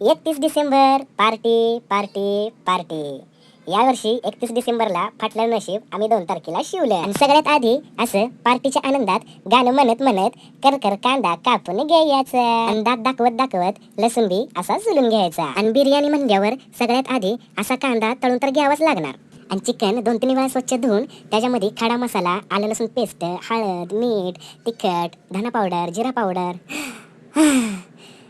31 December party party party. यावर्षी 31 डिसेंबरला फाटलं नशीब आम्ही 2 तारखेला शिवलं. आणि सगळ्यात आधी असं पार्टीच्या आनंदात गाणं म्हणत म्हणत कर कांदा कापून घ्यायचा आणि दात दाखवत दाखवत लसूण बी असा सोलून घ्यायचा. आणि बिर्याणी म्हणल्यावर सगळ्यात आधी असा कांदा तळून तर घ्यावाच लागणार. आणि चिकन 2-3 वेळा स्वच्छ धुवून त्याच्यामध्ये खडा मसाला, आलं लसूण पेस्ट, हळद, मीठ, तिखट, धना पावडर, जिरा पावडर,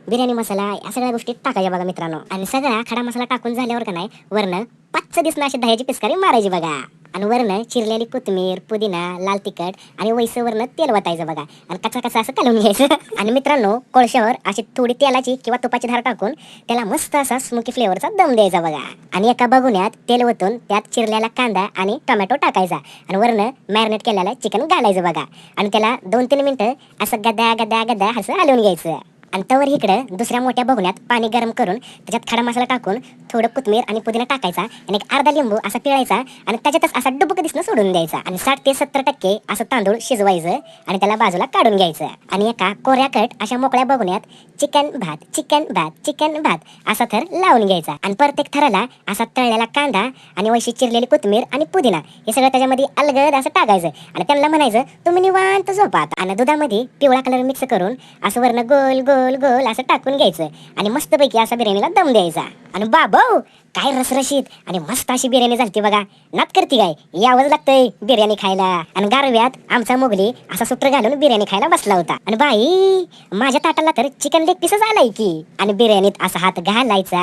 बिर्याणी मसाला या सगळ्या गोष्टी टाकायच्या बघा मित्रांनो. आणि सगळा खडा मसाला टाकून झाल्यावर का नाही वरनं पाच दिसणं अशी दह्याची पिचकारी मारायची बघा. आणि वरनं चिरलेली कोथिंबीर, पुदिना, लाल तिखट आणि वैसं वरनं तेल वतायचं बघा. आणि कचा असं कालवून घ्यायचं. आणि मित्रांनो कोळशावर अशी थोडी तेलाची किंवा तुपाची धार टाकून त्याला मस्त असा स्मोकी फ्लेवरचा दम द्यायचा बघा. आणि एका बघुन्यात तेल ओतून त्यात चिरलेला कांदा आणि टोमॅटो टाकायचा आणि वरनं मॅरिनेट केलेलं चिकन घालायचं बघा. आणि त्याला 2-3 मिनिटं असं गदा गदा गदा असं हलवून घ्यायचं. आणि तवर इकडं दुसऱ्या मोठ्या बघुन्यात पाणी गरम करून त्याच्यात खडा मसाला टाकून थोडं कोथिंबीर आणि पुदिना टाकायचा आणि एक अर्धा लिंबू असा पिळायचा आणि त्याच्यातच असा डुबक दिसणं सोडून द्यायचा. आणि 60 ते 70% असं तांदूळ शिजवायचं आणि त्याला बाजूला काढून घ्यायचं. आणि एका कोऱ्याकट अशा मोकळ्या बघुन्यात चिकन भात असा थर लावून घ्यायचा. आणि प्रत्येक थराला असा तळलेला कांदा आणि वैशी चिरलेली कोथिंबीर आणि पुदिना हे सगळं त्याच्यामध्ये अलगद असं टाकायचं. आणि त्यांना म्हणायचं तुम्ही निवांत झोपा. आणि दुधामध्ये पिवळा कलर मिक्स करून असं वरनं गोल गोल गोल असं टाकून घ्यायचं आणि मस्तपैकी असा बिर्याणीला दम द्यायचा. आणि बाबो काय रसरशीत आणि मस्त अशी बिर्याणी झालती बघा. नात करती काय यावंच लागतंय बिर्याणी खायला. आणि गारव्यात आमचा मोगली असा सुट्र घालून बिर्याणी खायला बसला होता. आणि बाई माझ्या ताटाला तर चिकन लेग पीसच आलाय की. आणि बिर्याणीत असा हात घालायचा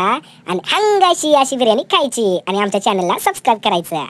आणि हंगाशी अशी बिर्याणी खायची. आणि आमच्या चॅनलला सबस्क्राईब करायचं.